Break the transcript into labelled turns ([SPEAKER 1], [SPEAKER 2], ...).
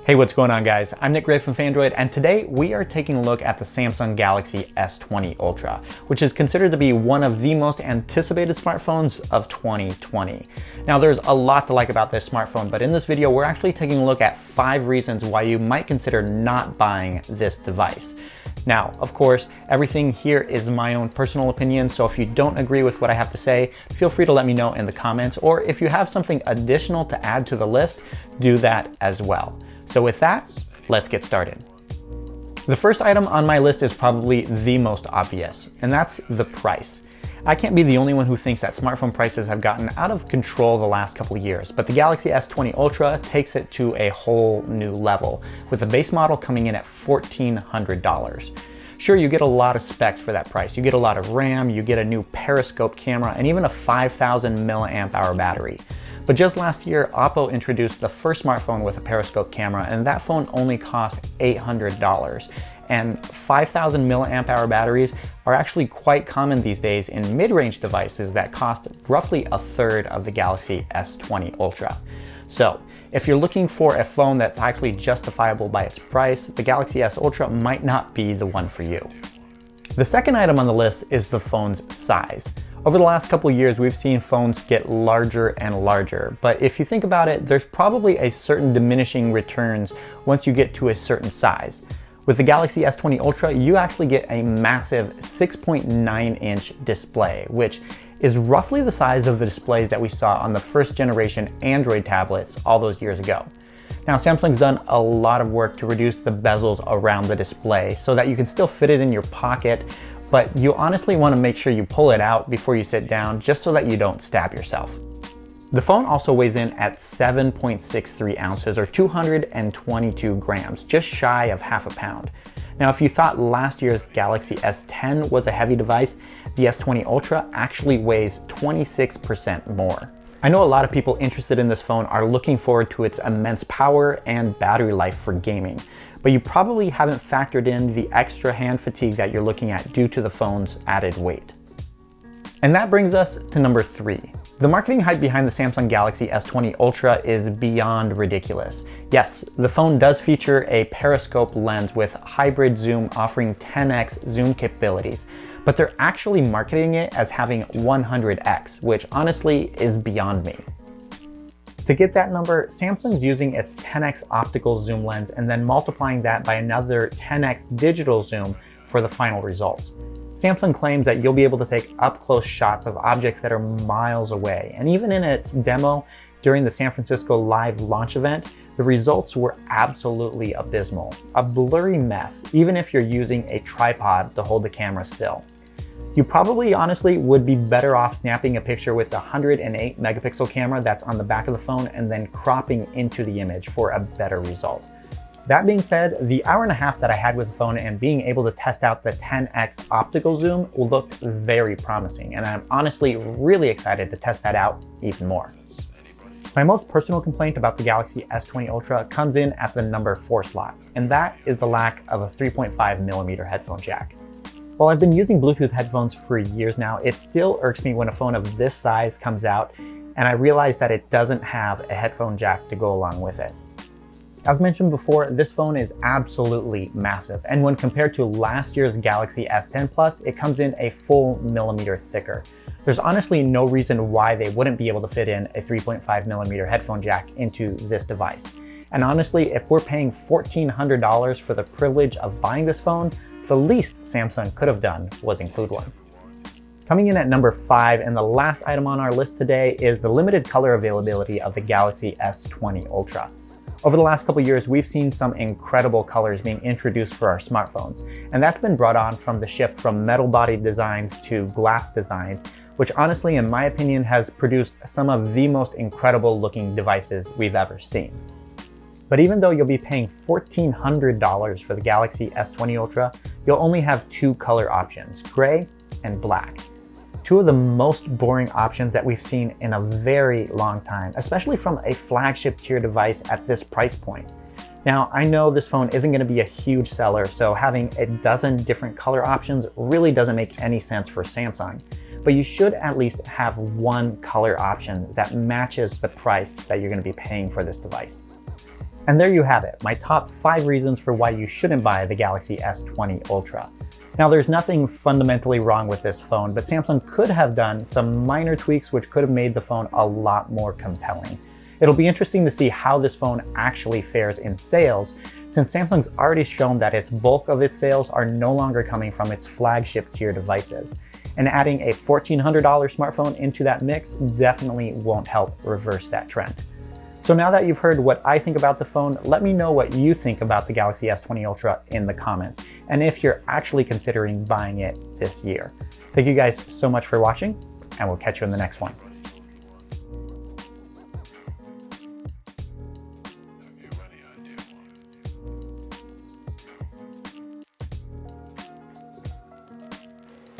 [SPEAKER 1] Hey, what's going on, guys? I'm Nick Gray from Phandroid, and today we are taking a look at the Samsung Galaxy S20 Ultra, which is considered to be one of the most anticipated smartphones of 2020. Now, there's a lot to like about this smartphone, but in this video, we're actually taking a look at 5 reasons why you might consider not buying this device. Now, of course, everything here is my own personal opinion, so if you don't agree with what I have to say, feel free to let me know in the comments, or if you have something additional to add to the list, do that as well. So with that, let's get started. The first item on my list is probably the most obvious, and that's the price. I can't be the only one who thinks that smartphone prices have gotten out of control the last couple of years, but the Galaxy S20 Ultra takes it to a whole new level, with the base model coming in at $1,400. Sure, you get a lot of specs for that price. You get a lot of RAM, you get a new periscope camera, and even a 5,000 milliamp hour battery. But just last year, Oppo introduced the first smartphone with a periscope camera, and that phone only cost $800. And 5,000 milliamp hour batteries are actually quite common these days in mid-range devices that cost roughly a third of the Galaxy S20 Ultra. So if you're looking for a phone that's actually justifiable by its price, the Galaxy S Ultra might not be the one for you. The second item on the list is the phone's size. Over the last couple of years, we've seen phones get larger and larger, but if you think about it, there's probably a certain diminishing returns once you get to a certain size. With the Galaxy S20 Ultra, you actually get a massive 6.9-inch display, which is roughly the size of the displays that we saw on the first generation Android tablets all those years ago. Now, Samsung's done a lot of work to reduce the bezels around the display so that you can still fit it in your pocket, but you honestly want to make sure you pull it out before you sit down just so that you don't stab yourself. The phone also weighs in at 7.63 ounces or 222 grams, just shy of half a pound. Now, if you thought last year's Galaxy S10 was a heavy device, the S20 Ultra actually weighs 26% more. I know a lot of people interested in this phone are looking forward to its immense power and battery life for gaming, but you probably haven't factored in the extra hand fatigue that you're looking at due to the phone's added weight. And that brings us to number 3. The marketing hype behind the Samsung Galaxy S20 Ultra is beyond ridiculous. Yes, the phone does feature a periscope lens with hybrid zoom offering 10x zoom capabilities, but they're actually marketing it as having 100x, which honestly is beyond me. To get that number, Samsung's using its 10x optical zoom lens and then multiplying that by another 10x digital zoom for the final results. Samsung claims that you'll be able to take up-close shots of objects that are miles away, and even in its demo during the San Francisco Live launch event, the results were absolutely abysmal. A blurry mess, even if you're using a tripod to hold the camera still. You probably honestly would be better off snapping a picture with the 108 megapixel camera that's on the back of the phone and then cropping into the image for a better result. That being said, the hour and a half that I had with the phone and being able to test out the 10x optical zoom looked very promising, and I'm honestly really excited to test that out even more. My most personal complaint about the Galaxy S20 Ultra comes in at the number 4 slot, and that is the lack of a 3.5mm headphone jack. While I've been using Bluetooth headphones for years now, it still irks me when a phone of this size comes out and I realize that it doesn't have a headphone jack to go along with it. As mentioned before, this phone is absolutely massive, and when compared to last year's Galaxy S10 Plus, it comes in a full millimeter thicker. There's honestly no reason why they wouldn't be able to fit in a 3.5mm headphone jack into this device. And honestly, if we're paying $1,400 for the privilege of buying this phone, the least Samsung could have done was include one. Coming in at number 5, and the last item on our list today, is the limited color availability of the Galaxy S20 Ultra. Over the last couple of years, we've seen some incredible colors being introduced for our smartphones, and that's been brought on from the shift from metal body designs to glass designs, which honestly, in my opinion, has produced some of the most incredible looking devices we've ever seen. But even though you'll be paying $1,400 for the Galaxy S20 Ultra, you'll only have 2 color options, gray and black. 2 of the most boring options that we've seen in a very long time, especially from a flagship tier device at this price point. Now, I know this phone isn't going to be a huge seller, so having a dozen different color options really doesn't make any sense for Samsung. But you should at least have one color option that matches the price that you're going to be paying for this device. And there you have it, my top 5 reasons for why you shouldn't buy the Galaxy S20 Ultra. Now, there's nothing fundamentally wrong with this phone, but Samsung could have done some minor tweaks which could have made the phone a lot more compelling. It'll be interesting to see how this phone actually fares in sales, since Samsung's already shown that its bulk of its sales are no longer coming from its flagship tier devices. And adding a $1,400 smartphone into that mix definitely won't help reverse that trend. So now that you've heard what I think about the phone, let me know what you think about the Galaxy S20 Ultra in the comments, and if you're actually considering buying it this year. Thank you guys so much for watching, and we'll catch you in the next one.